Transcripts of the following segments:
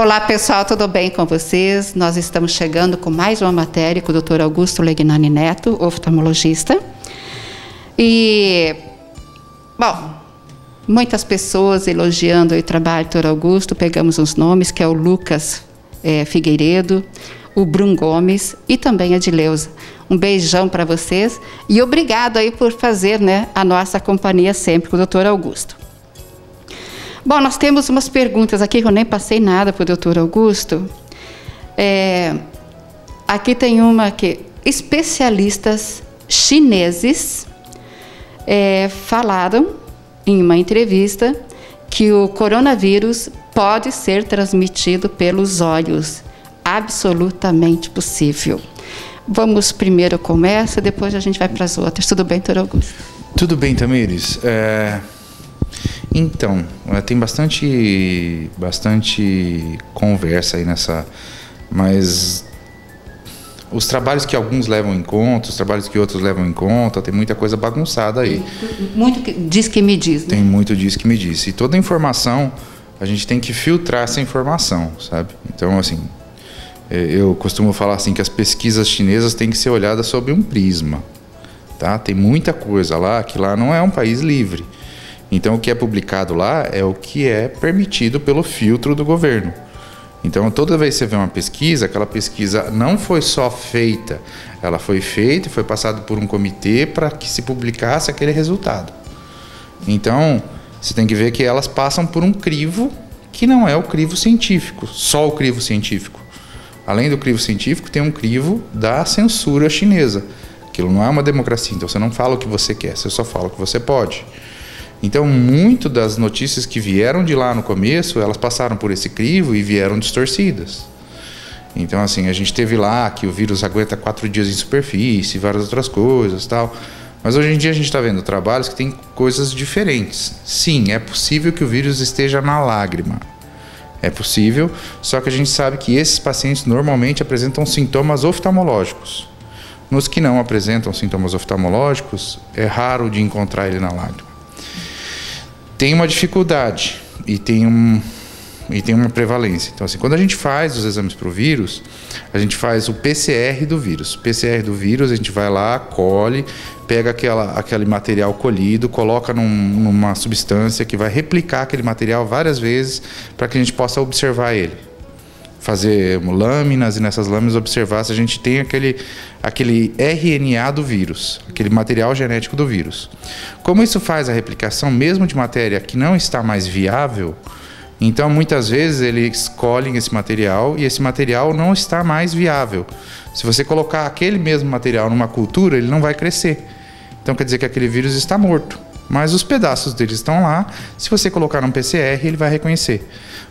Olá pessoal, tudo bem com vocês? Nós estamos chegando com mais uma matéria com o Dr. Augusto Legnani Neto, oftalmologista. E, bom, muitas pessoas elogiando o trabalho do Dr. Augusto, pegamos os nomes, que é o Lucas Figueiredo, o Brum Gomes e também a Dileuza. Um beijão para vocês e obrigado aí por fazer, né, a nossa companhia sempre com o Dr. Augusto. Bom, nós temos umas perguntas aqui, que eu nem passei nada para o Dr. Augusto. Aqui tem uma que especialistas chineses falaram em uma entrevista que o coronavírus pode ser transmitido pelos olhos. Absolutamente possível. Vamos primeiro com essa, depois a gente vai para as outras. Tudo bem, Dr. Augusto? Tudo bem, Tamires. Então, tem bastante conversa aí nessa, mas os trabalhos que alguns levam em conta, os trabalhos que outros levam em conta, tem muita coisa bagunçada aí. Muito diz que me diz, né? Tem muito diz que me diz. E toda informação, a gente tem que filtrar essa informação, sabe? Então, assim, eu costumo falar assim que as pesquisas chinesas têm que ser olhadas sob um prisma, tá? Tem muita coisa lá, que lá não é um país livre. Então, o que é publicado lá é o que é permitido pelo filtro do governo. Então, toda vez que você vê uma pesquisa, aquela pesquisa não foi só feita, ela foi feita e foi passada por um comitê para que se publicasse aquele resultado. Então, você tem que ver que elas passam por um crivo que não é o crivo científico, só o crivo científico. Além do crivo científico, tem um crivo da censura chinesa. Aquilo não é uma democracia, então você não fala o que você quer, você só fala o que você pode. Então, muito das notícias que vieram de lá no começo, elas passaram por esse crivo e vieram distorcidas. Então, assim, a gente teve lá que o vírus aguenta 4 dias em superfície, várias outras coisas, tal. Mas hoje em dia a gente está vendo trabalhos que tem coisas diferentes. Sim, é possível que o vírus esteja na lágrima. É possível, só que a gente sabe que esses pacientes normalmente apresentam sintomas oftalmológicos. Nos que não apresentam sintomas oftalmológicos, é raro de encontrar ele na lágrima. Tem uma dificuldade e tem uma prevalência. Então, assim, quando a gente faz os exames para o vírus, a gente faz o PCR do vírus. O PCR do vírus, a gente vai lá, colhe, pega aquele material colhido, coloca numa substância que vai replicar aquele material várias vezes para que a gente possa observar ele. Fazer lâminas e nessas lâminas observar se a gente tem aquele RNA do vírus, aquele material genético do vírus. Como isso faz a replicação mesmo de matéria que não está mais viável, então muitas vezes eles colhem esse material e esse material não está mais viável. Se você colocar aquele mesmo material numa cultura, ele não vai crescer. Então quer dizer que aquele vírus está morto, mas os pedaços dele estão lá. Se você colocar num PCR, ele vai reconhecer.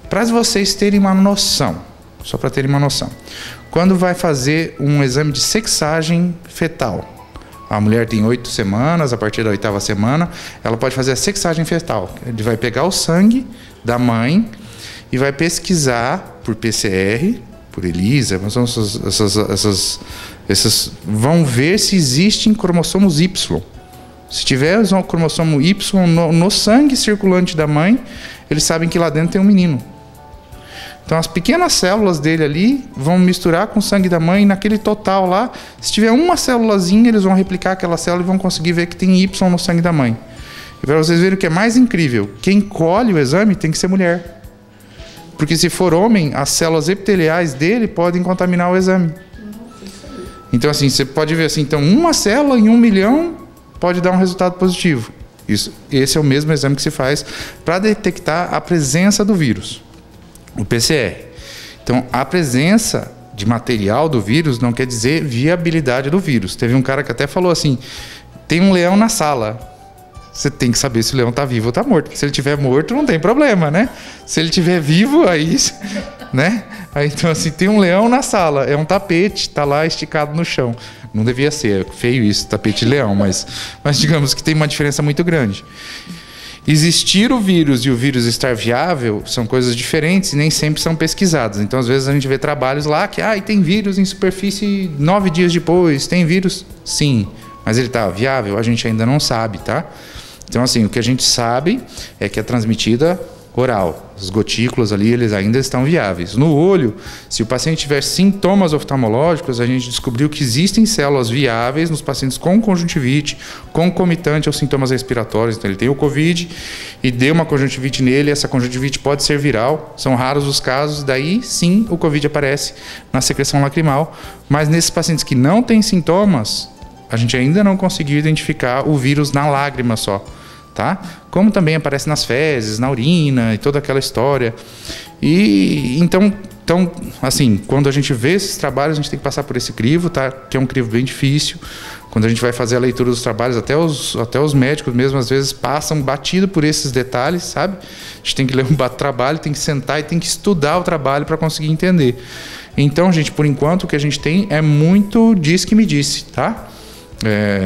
Para vocês terem uma noção, só para terem uma noção. Quando vai fazer um exame de sexagem fetal, a mulher tem 8 semanas, a partir da 8ª semana, ela pode fazer a sexagem fetal. Ele vai pegar o sangue da mãe e vai pesquisar por PCR, por ELISA, vão ver se existem cromossomos Y. Se tiver o cromossomo Y no sangue circulante da mãe, eles sabem que lá dentro tem um menino. Então, as pequenas células dele ali vão misturar com o sangue da mãe e naquele total lá, se tiver uma célulazinha, eles vão replicar aquela célula e vão conseguir ver que tem Y no sangue da mãe. E para vocês verem o que é mais incrível, quem colhe o exame tem que ser mulher. Porque se for homem, as células epiteliais dele podem contaminar o exame. Então, assim, você pode ver assim, então uma célula em 1 milhão pode dar um resultado positivo. Esse é o mesmo exame que se faz para detectar a presença do vírus. O PCR. Então, a presença de material do vírus não quer dizer viabilidade do vírus. Teve um cara que até falou assim, tem um leão na sala. Você tem que saber se o leão está vivo ou está morto. Se ele estiver morto, não tem problema, né? Se ele estiver vivo, aí, né? Aí, então, assim, tem um leão na sala. É um tapete, está lá esticado no chão. Não devia ser, é feio isso, tapete de leão, mas digamos que tem uma diferença muito grande. Existir o vírus e o vírus estar viável são coisas diferentes e nem sempre são pesquisadas. Então, às vezes, a gente vê trabalhos lá que tem vírus em superfície 9 dias depois, tem vírus? Sim, mas ele está viável? A gente ainda não sabe, tá? Então, assim, o que a gente sabe é que é transmitida oral. As gotículas ali, eles ainda estão viáveis. No olho, se o paciente tiver sintomas oftalmológicos, a gente descobriu que existem células viáveis nos pacientes com conjuntivite, concomitante aos sintomas respiratórios. Então, ele tem o COVID e deu uma conjuntivite nele, essa conjuntivite pode ser viral, são raros os casos, daí sim o COVID aparece na secreção lacrimal. Mas nesses pacientes que não têm sintomas, a gente ainda não conseguiu identificar o vírus na lágrima só. Tá? Como também aparece nas fezes, na urina e toda aquela história. E então, assim, quando a gente vê esses trabalhos, a gente tem que passar por esse crivo, tá? Que é um crivo bem difícil. Quando a gente vai fazer a leitura dos trabalhos, até os médicos mesmo às vezes passam batido por esses detalhes, sabe? A gente tem que ler um trabalho, tem que sentar e tem que estudar o trabalho para conseguir entender. Então, gente, por enquanto o que a gente tem é muito diz que me disse, tá?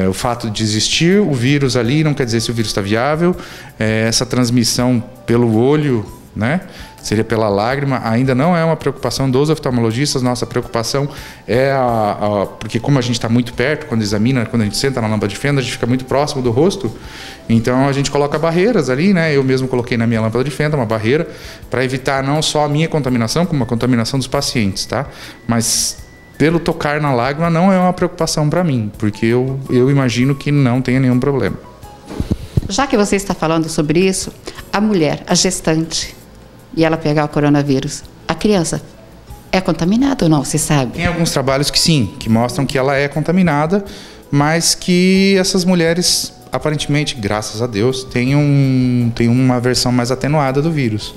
O fato de existir o vírus ali não quer dizer se o vírus está viável. Essa transmissão pelo olho, né, seria pela lágrima, ainda não é uma preocupação dos oftalmologistas. Nossa preocupação é porque como a gente está muito perto, quando examina, quando a gente senta na lâmpada de fenda, a gente fica muito próximo do rosto, então a gente coloca barreiras ali, né? Eu mesmo coloquei na minha lâmpada de fenda uma barreira para evitar não só a minha contaminação, como a contaminação dos pacientes, tá? Mas pelo tocar na lágrima não é uma preocupação para mim, porque eu imagino que não tenha nenhum problema. Já que você está falando sobre isso, a mulher, a gestante, e ela pegar o coronavírus, a criança é contaminada ou não, você sabe? Tem alguns trabalhos que sim, que mostram que ela é contaminada, mas que essas mulheres, aparentemente, graças a Deus, têm uma versão mais atenuada do vírus.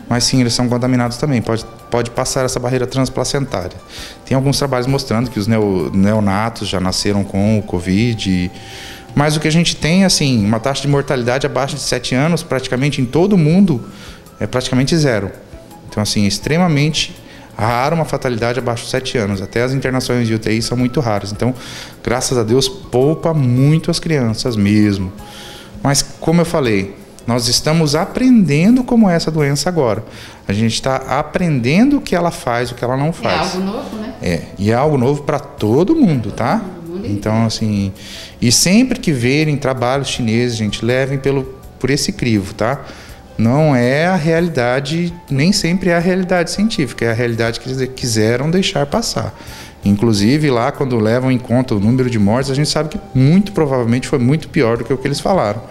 Mas sim, eles são contaminados também, pode passar essa barreira transplacentária. Tem alguns trabalhos mostrando que os neonatos já nasceram com o Covid, mas o que a gente tem, assim, uma taxa de mortalidade abaixo de 7 anos, praticamente em todo o mundo, é praticamente zero. Então, assim, é extremamente raro uma fatalidade abaixo de 7 anos. Até as internações de UTI são muito raras. Então, graças a Deus, poupa muito as crianças mesmo. Mas, como eu falei, nós estamos aprendendo como é essa doença agora. A gente está aprendendo o que ela faz, o que ela não faz. É algo novo, né? E é algo novo para todo mundo, tá? Então, assim, e sempre que verem trabalhos chineses, gente, levem por esse crivo, tá? Não é a realidade, nem sempre é a realidade científica, é a realidade que eles quiseram deixar passar. Inclusive, lá, quando levam em conta o número de mortes, a gente sabe que muito provavelmente foi muito pior do que o que eles falaram.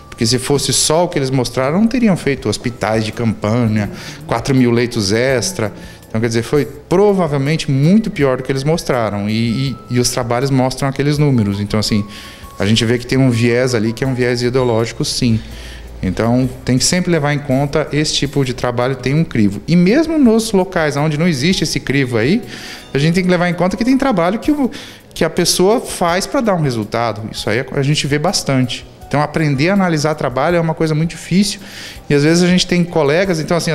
Porque se fosse só o que eles mostraram, não teriam feito hospitais de campanha, 4.000 leitos extra. Então, quer dizer, foi provavelmente muito pior do que eles mostraram. E os trabalhos mostram aqueles números. Então, assim, a gente vê que tem um viés ali, que é um viés ideológico, sim. Então, tem que sempre levar em conta esse tipo de trabalho tem um crivo. E mesmo nos locais onde não existe esse crivo aí, a gente tem que levar em conta que tem trabalho que a pessoa faz para dar um resultado. Isso aí a gente vê bastante. Então, aprender a analisar trabalho é uma coisa muito difícil. E, às vezes, a gente tem colegas... Então, assim,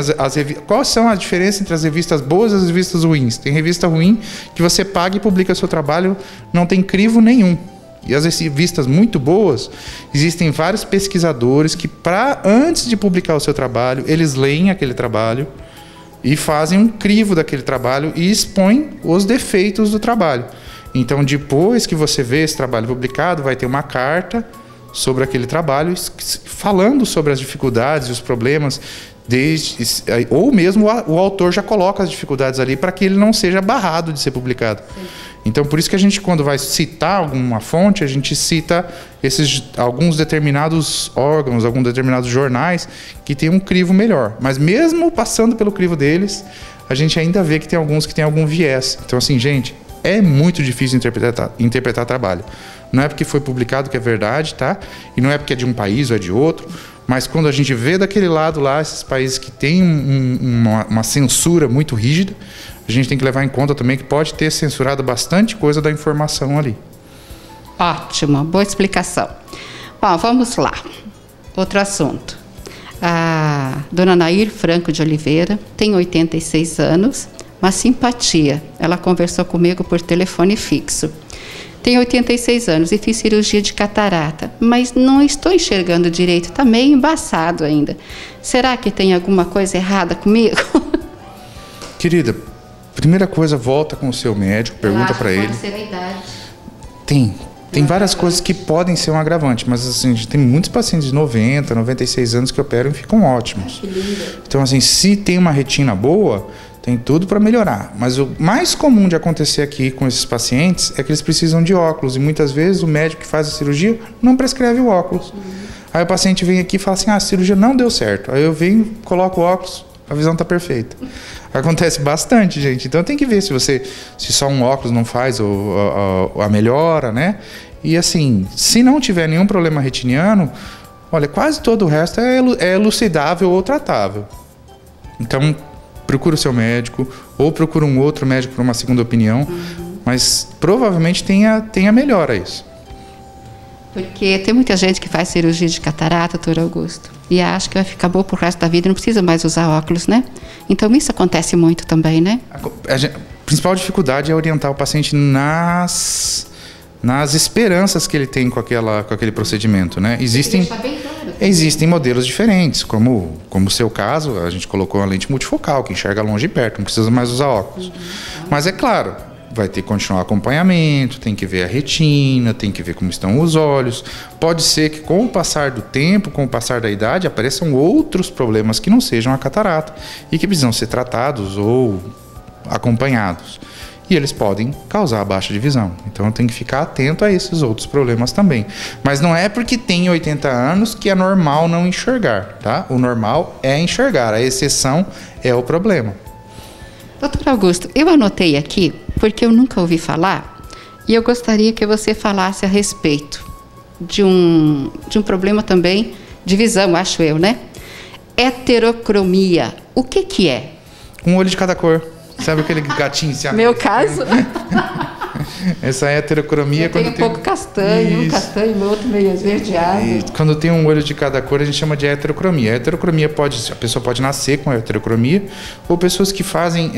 quais são as diferenças entre as revistas boas e as revistas ruins? Tem revista ruim que você paga e publica seu trabalho, não tem crivo nenhum. E as revistas muito boas, existem vários pesquisadores que, antes de publicar o seu trabalho, eles leem aquele trabalho e fazem um crivo daquele trabalho e expõem os defeitos do trabalho. Então, depois que você vê esse trabalho publicado, vai ter uma carta sobre aquele trabalho, falando sobre as dificuldades e os problemas, ou mesmo o autor já coloca as dificuldades ali para que ele não seja barrado de ser publicado. Sim. Então, por isso que a gente, quando vai citar alguma fonte, a gente cita alguns determinados órgãos, alguns determinados jornais que tem um crivo melhor. Mas mesmo passando pelo crivo deles, a gente ainda vê que tem alguns que tem algum viés. Então, assim, gente, é muito difícil interpretar trabalho. Não é porque foi publicado que é verdade, tá? E não é porque é de um país ou é de outro. Mas quando a gente vê daquele lado lá, esses países que têm uma censura muito rígida, a gente tem que levar em conta também que pode ter censurado bastante coisa da informação ali. Ótimo, boa explicação. Bom, vamos lá. Outro assunto. A dona Nair Franco de Oliveira tem 86 anos, uma simpatia. Ela conversou comigo por telefone fixo. Tenho 86 anos e fiz cirurgia de catarata, mas não estou enxergando direito, está meio embaçado ainda. Será que tem alguma coisa errada comigo? Querida, primeira coisa, volta com o seu médico, pergunta para ele. Pode ser a idade. Tem Tem várias coisas que podem ser um agravante, mas assim, a gente tem muitos pacientes de 90, 96 anos que operam e ficam ótimos. Que lindo. Então, assim, se tem uma retina boa, tem tudo para melhorar. Mas o mais comum de acontecer aqui com esses pacientes é que eles precisam de óculos. E muitas vezes o médico que faz a cirurgia não prescreve o óculos. Aí o paciente vem aqui e fala assim, a cirurgia não deu certo. Aí eu venho, coloco o óculos, a visão está perfeita. Acontece bastante, gente. Então tem que ver se só um óculos não faz a melhora, né? E assim, se não tiver nenhum problema retiniano, olha, quase todo o resto é elucidável ou tratável. Então, procura o seu médico ou procura um outro médico para uma segunda opinião, mas provavelmente tenha melhora isso. Porque tem muita gente que faz cirurgia de catarata, doutor Augusto, e acha que vai ficar bom pro resto da vida e não precisa mais usar óculos, né? Então isso acontece muito também, né? A principal dificuldade é orientar o paciente nas esperanças que ele tem com aquele procedimento, né? Existem modelos diferentes, como o seu caso, a gente colocou uma lente multifocal, que enxerga longe e perto, não precisa mais usar óculos. Mas é claro, vai ter que continuar acompanhamento, tem que ver a retina, tem que ver como estão os olhos. Pode ser que com o passar do tempo, com o passar da idade, apareçam outros problemas que não sejam a catarata e que precisam ser tratados ou acompanhados. E eles podem causar baixa de visão. Então tem que ficar atento a esses outros problemas também. Mas não é porque tem 80 anos que é normal não enxergar, tá? O normal é enxergar, a exceção é o problema. Doutor Augusto, eu anotei aqui porque eu nunca ouvi falar e eu gostaria que você falasse a respeito de um problema também de visão, acho eu, né? Heterocromia. O que é? Um olho de cada cor. Sabe aquele gatinho? Meu caso? Essa heterocromia... Tem um pouco castanho, um castanho, o outro meio esverdeado. E quando tem um olho de cada cor, a gente chama de heterocromia. A heterocromia a pessoa pode nascer com a heterocromia, ou pessoas que fazem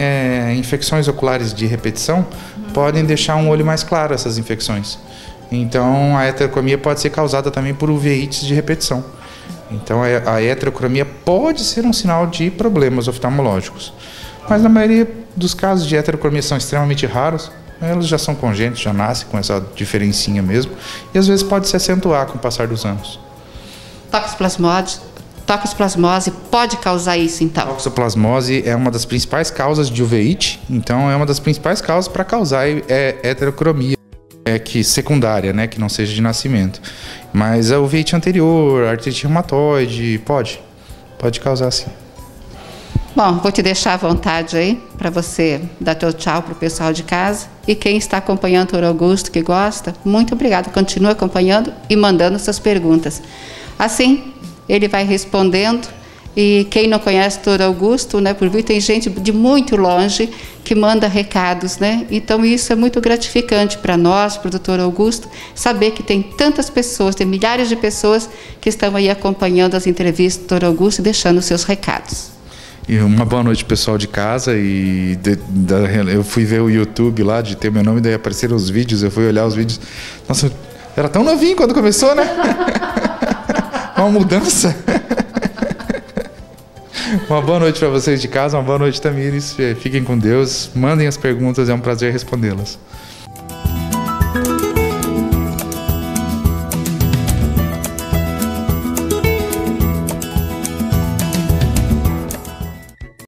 infecções oculares de repetição podem deixar um olho mais claro essas infecções. Então, a heterocromia pode ser causada também por uveites de repetição. Então, a heterocromia pode ser um sinal de problemas oftalmológicos. Mas na maioria dos casos de heterocromia são extremamente raros. Elas já são congênitos, já nascem com essa diferencinha mesmo. E às vezes pode se acentuar com o passar dos anos. Toxoplasmose pode causar isso, então? Toxoplasmose é uma das principais causas de uveíte. Então é uma das principais causas para causar heterocromia. Que secundária, né? Que não seja de nascimento. Mas a uveíte anterior, artrite reumatoide, pode causar sim. Bom, vou te deixar à vontade aí para você dar teu tchau para o pessoal de casa. E quem está acompanhando o doutor Augusto, que gosta, muito obrigado. Continue acompanhando e mandando suas perguntas. Assim, ele vai respondendo. E quem não conhece o doutor Augusto, né, por vir, tem gente de muito longe que manda recados, né? Então isso é muito gratificante para nós, para o doutor Augusto, saber que tem tantas pessoas, tem milhares de pessoas que estão aí acompanhando as entrevistas do doutor Augusto e deixando os seus recados. E uma boa noite, pessoal de casa. Eu fui ver o YouTube lá, de ter meu nome, daí apareceram os vídeos, eu fui olhar os vídeos. Nossa, era tão novinho quando começou, né? Uma mudança. Uma boa noite para vocês de casa, uma boa noite, Tamires. Fiquem com Deus, mandem as perguntas, é um prazer respondê-las.